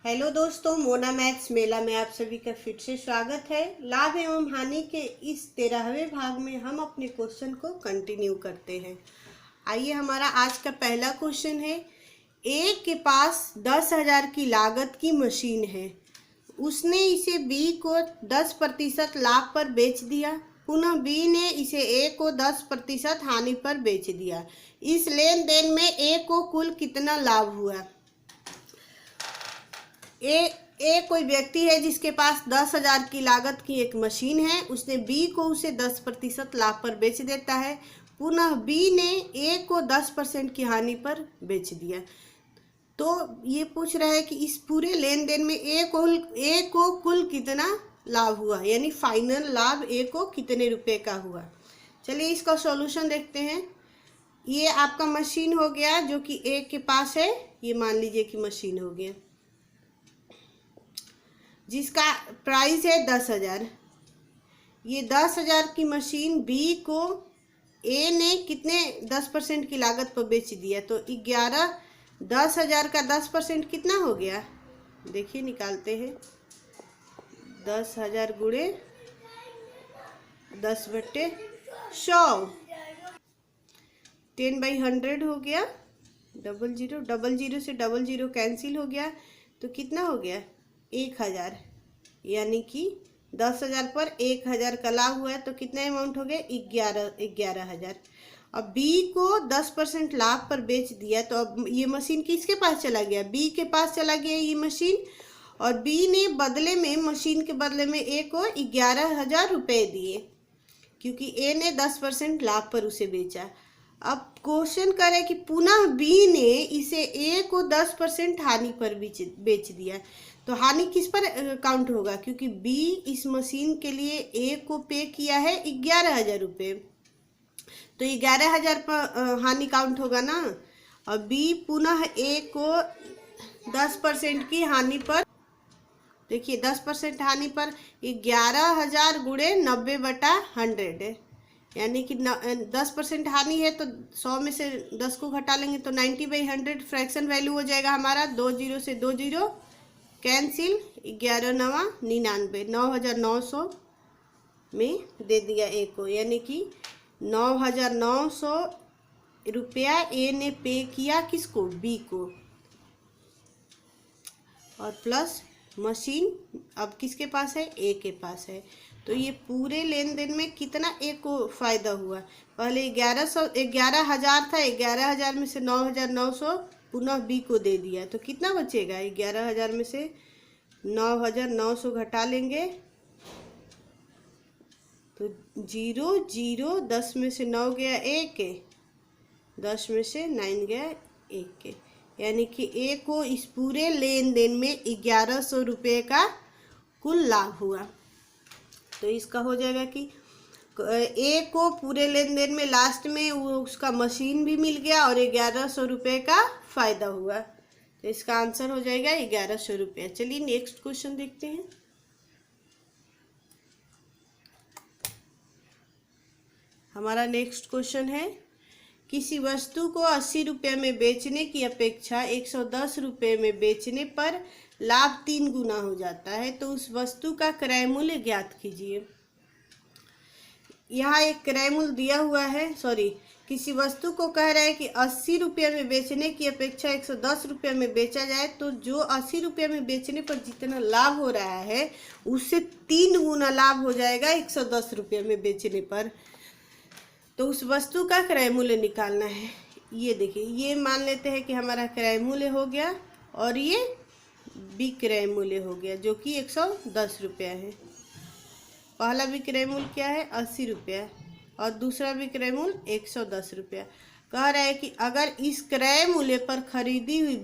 Hello दोस्तों, Mona maths मेला में आप सभी का फिर से स्वागत है। लाभ एवं हानि के इस 13वें भाग में हम अपने क्वेश्चन को कंटिन्यू करते हैं। आइए, हमारा आज का पहला क्वेश्चन है। ए के पास 10,000 की लागत की मशीन है। उसने इसे बी को 10% लाभ पर बेच दिया। पुनः बी ने इसे ए को 10% हानि पर बेच दिया। इस लेन देन में ए को कुल कितना लाभ हुआ? ए कोई व्यक्ति है जिसके पास 10,000 की लागत की एक मशीन है। उसने बी को उसे 10% लाभ पर बेच देता है। पुनः बी ने ए को 10% की हानि पर बेच दिया। तो ये पूछ रहा है कि इस पूरे लेन देन में ए को कुल कितना लाभ हुआ, यानी फाइनल लाभ ए को कितने रुपए का हुआ। चलिए इसका सॉल्यूशन देखते हैं। ये आपका मशीन हो गया जो कि ए के पास है। ये मान लीजिए कि मशीन हो गया जिसका प्राइस है 10,000। ये 10,000 की मशीन बी को ए ने कितने 10% की लागत पर बेच दिया। तो 10,000 का 10% कितना हो गया? देखिए निकालते हैं। 10,000 गुणे 10/100, 10/100 हो गया। 00 से 00 कैंसिल हो गया। तो कितना हो गया? 1,000। यानी कि 10,000 पर 1,000 का लाभ हुआ है। तो कितना अमाउंट हो गया? 11,000। अब बी को 10% लाभ पर बेच दिया। तो अब ये मशीन किसके पास चला गया? बी के पास चला गया ये मशीन। और बी ने बदले में, मशीन के बदले में ए को 11,000 रुपये दिए, क्योंकि ए ने 10% लाभ पर उसे बेचा। अब क्वेश्चन करे कि पुनः बी ने इसे ए को 10% हानि पर बेच दिया। तो हानि किस पर काउंट होगा? क्योंकि बी इस मशीन के लिए ए को पे किया है 11,000 रुपये। तो 11,000 पर हानि काउंट होगा ना। और बी पुनः ए को 10% की हानि पर, देखिए 10% हानि पर 11,000 गुणे 90/100 है। यानी कि 10% हानि है तो 100 में से 10 को घटा लेंगे तो 90/100 फ्रैक्शन वैल्यू हो जाएगा हमारा। 20 से 20 कैंसिल, 11 9 99, 9,900 में दे दिया ए को। यानी कि 9,900 रुपया ए ने पे किया किसको? बी को। और प्लस मशीन अब किसके पास है? ए के पास है। तो ये पूरे लेन देन में कितना ए को फायदा हुआ? पहले 11,000 था। 11,000 में से 9,900 पुनः बी को दे दिया। तो कितना बचेगा? 11,000 में से 9,900 घटा लेंगे तो 0 0, 10 में से 9 गया 1, 10 में से 9 गया 1। यानी कि ए को इस पूरे लेन देन में 1100 रुपये का कुल लाभ हुआ। तो इसका हो जाएगा कि ए को पूरे लेन देन में लास्ट में उसका मशीन भी मिल गया और 1100 रुपये का फायदा हुआ। तो इसका आंसर हो जाएगा 1100 रुपये। चलिए नेक्स्ट क्वेश्चन देखते हैं। हमारा नेक्स्ट क्वेश्चन है, किसी वस्तु को 80 रुपये में बेचने की अपेक्षा 110 रुपये में बेचने पर लाभ 3 गुना हो जाता है। तो उस वस्तु का क्रय मूल्य ज्ञात कीजिए। यहाँ एक क्रय मूल्य दिया हुआ है, किसी वस्तु को कह रहा है कि 80 रुपये में बेचने की अपेक्षा 110 रुपये में बेचा जाए। तो जो 80 रुपये में बेचने पर जितना लाभ हो रहा है उससे 3 गुना लाभ हो जाएगा 110 रुपये में बेचने पर। तो उस वस्तु का क्रय मूल्य निकालना है। ये देखिए, ये मान लेते हैं कि हमारा क्रय मूल्य हो गया और ये विक्रय मूल्य हो गया जो कि 110 रुपया है। पहला विक्रय मूल्य क्या है? 80 रुपया और दूसरा विक्रय मूल्य 110 रुपया। कह रहा है कि अगर इस क्रय मूल्य पर खरीदी हुई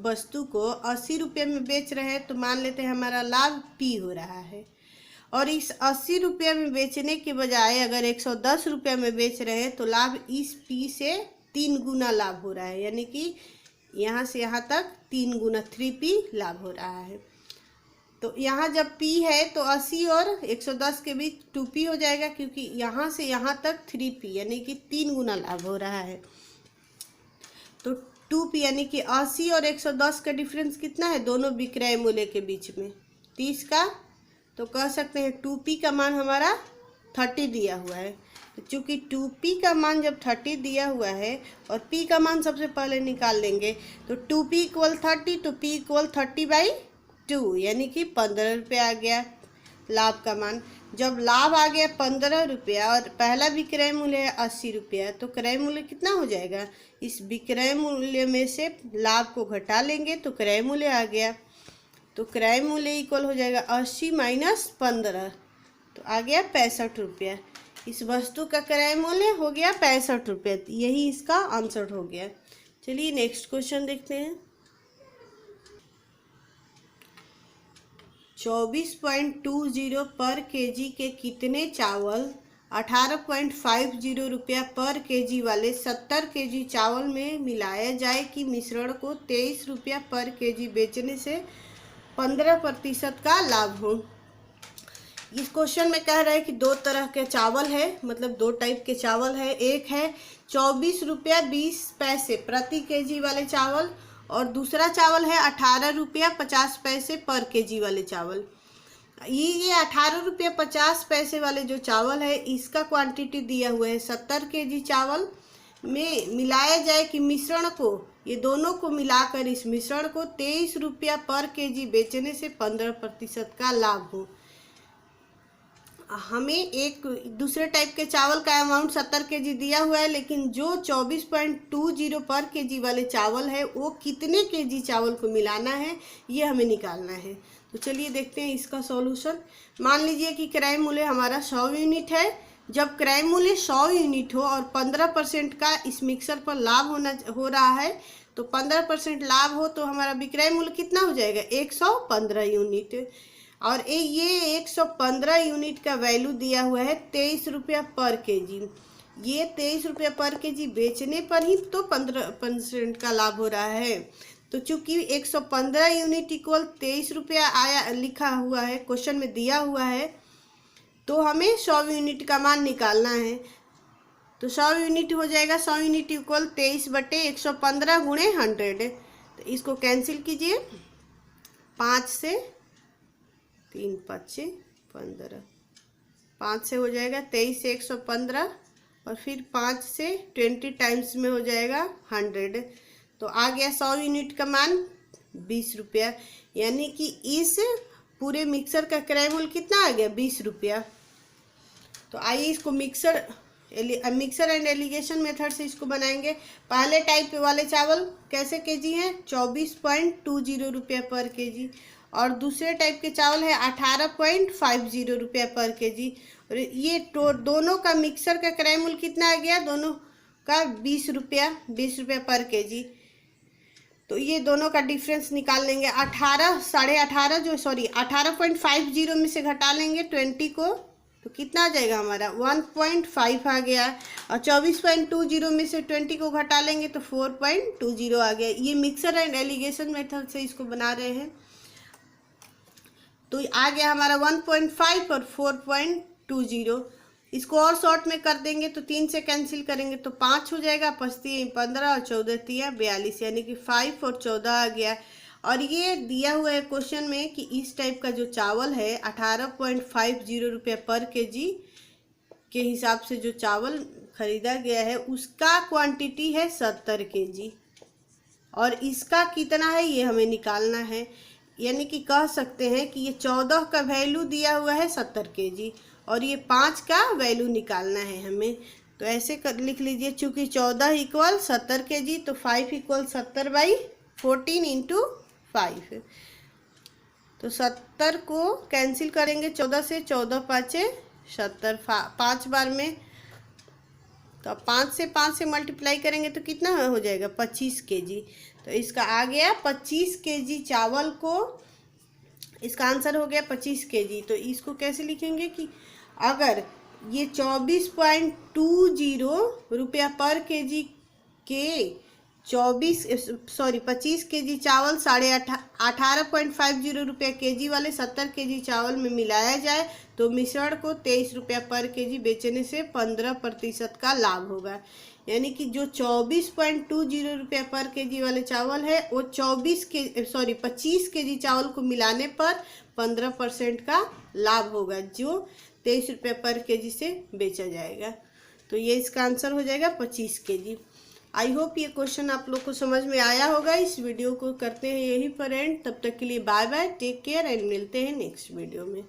वस्तु को 80 रुपये में बेच रहे हैं तो मान लेते हैं हमारा लाभ P हो रहा है। और इस 80 रुपये में बेचने के बजाय अगर 110 रुपये में बेच रहे हैं तो लाभ इस P से 3 गुना लाभ हो रहा है। यानी कि यहाँ से यहाँ तक 3 गुना 3P लाभ हो रहा है। तो यहाँ जब P है तो 80 और 110 के बीच 2P हो जाएगा, क्योंकि यहाँ से यहाँ तक 3P यानी कि 3 गुना लाभ हो रहा है। तो 2p यानी कि 80 और 110 का डिफरेंस कितना है दोनों विक्रय मूल्य के बीच में, 30 का। तो कह सकते हैं 2p का मान हमारा 30 दिया हुआ है। तो चूँकि 2p का मान जब 30 दिया हुआ है और p का मान सबसे पहले निकाल लेंगे, तो 2p इक्वल 30, तो p इक्वल 30/2 यानी कि 15 रुपये आ गया लाभ का मान। जब लाभ आ गया 15 रुपया और पहला विक्रय मूल्य है 80 रुपया, तो क्रय मूल्य कितना हो जाएगा, इस विक्रय मूल्य में से लाभ को घटा लेंगे तो क्रय मूल्य आ गया। तो क्रय मूल्य इक्वल हो जाएगा 80 माइनस 15, तो आ गया 65 रुपया। इस वस्तु का क्रय मूल्य हो गया 65 रुपये, यही इसका आंसर हो गया। चलिए नेक्स्ट क्वेश्चन देखते हैं। 24.20 पर केजी के कितने चावल 18.50 रुपया पर केजी वाले 70 केजी चावल में मिलाया जाए कि मिश्रण को 23 रुपया पर केजी बेचने से 15% का लाभ हो। इस क्वेश्चन में कह रहा है कि दो तरह के चावल है, मतलब दो टाइप के चावल है। एक है 24 रुपया 20 पैसे प्रति केजी वाले चावल और दूसरा चावल है 18 रुपया 50 पैसे पर केजी वाले चावल। ये 18 रुपया 50 पैसे वाले जो चावल है इसका क्वांटिटी दिया हुआ है 70 केजी चावल में मिलाया जाए कि मिश्रण को, ये दोनों को मिलाकर इस मिश्रण को 23 रुपया पर केजी बेचने से 15% का लाभ हो। हमें एक दूसरे टाइप के चावल का अमाउंट 70 केजी दिया हुआ है, लेकिन जो 24.20 पर केजी वाले चावल है वो कितने केजी चावल को मिलाना है ये हमें निकालना है। तो चलिए देखते हैं इसका सॉल्यूशन। मान लीजिए कि क्रय मूल्य हमारा 100 यूनिट है। जब क्रय मूल्य 100 यूनिट हो और 15% का इस मिक्सर पर लाभ हो रहा है, तो 15% लाभ हो तो हमारा विक्रय मूल्य कितना हो जाएगा 115 यूनिट। और ये 115 यूनिट का वैल्यू दिया हुआ है 23 रुपया पर केजी। ये 23 रुपया पर केजी बेचने पर ही तो 15% का लाभ हो रहा है। तो चूंकि 115 यूनिट इक्वल 23 रुपया आया लिखा हुआ है, क्वेश्चन में दिया हुआ है, तो हमें 100 यूनिट का मान निकालना है। तो 100 यूनिट हो जाएगा, 100 यूनिट इक्वल 23/115 गुणे 100। तो इसको कैंसिल कीजिए, 5 से 3 5 15, 5 से हो जाएगा 23 से 115 और फिर 5 से 20 टाइम्स में हो जाएगा 100। तो आ गया 100 यूनिट का मान 20 रुपया, यानी कि इस पूरे मिक्सर का क्रय मूल्य कितना आ गया 20 रुपया। तो आइए इसको मिक्सर एंड एलिगेशन मेथड से इसको बनाएंगे। पहले टाइप वाले चावल कैसे केजी हैं 24.20 रुपया पर केजी और दूसरे टाइप के चावल है 18.50 रुपया पर केजी। और ये दोनों का मिक्सर का क्रय मूल्य कितना आ गया, दोनों का 20 रुपया पर केजी। तो ये दोनों का डिफरेंस निकाल लेंगे। 18.50 में से घटा लेंगे 20 को, तो कितना आ जाएगा हमारा 1.5 आ गया। और 24.20 में से 20 को घटा लेंगे तो 4.20 आ गया। ये मिक्सर एंड एलिगेशन मेथड से इसको बना रहे हैं। तो आ गया हमारा 1.5 और 4.20। इसको और शॉर्ट में कर देंगे तो 3 से कैंसिल करेंगे तो 5 हो जाएगा, 5 3 15 और 14 3 42, यानी कि 5 और 14 आ गया। और ये दिया हुआ है क्वेश्चन में कि इस टाइप का जो चावल है 18.50 रुपया पर केजी के हिसाब से जो चावल खरीदा गया है उसका क्वांटिटी है 70 केजी और इसका कितना है ये हमें निकालना है। यानी कि कह सकते हैं कि ये 14 का वैल्यू दिया हुआ है 70 केजी और ये 5 का वैल्यू निकालना है हमें। तो ऐसे लिख लीजिए, चूँकि 14 इक्वल 70 केजी तो 5 इक्वल 70/14 इंटू 5। तो 70 को कैंसिल करेंगे 14 से, 14 5 70, 5 बार में। तो 5 से मल्टीप्लाई करेंगे तो कितना हो जाएगा 25 केजी। तो इसका आ गया 25 केजी चावल को, इसका आंसर हो गया 25 केजी। तो इसको कैसे लिखेंगे कि अगर ये 24.20 रुपया पर केजी के 25 केजी चावल 18.50 रुपये केजी वाले 70 केजी चावल में मिलाया जाए तो मिश्रण को 23 रुपया पर केजी बेचने से 15% का लाभ होगा। यानी कि जो 24.20 रुपये पर केजी वाले चावल है वो 25 केजी चावल को मिलाने पर 15% का लाभ होगा, जो 23 रुपये पर केजी से बेचा जाएगा। तो ये इसका आंसर हो जाएगा 25 केजी। आई होप ये क्वेश्चन आप लोग को समझ में आया होगा। इस वीडियो को करते हैं यही पर एंड। तब तक के लिए bye bye, take care and मिलते हैं नेक्स्ट वीडियो में।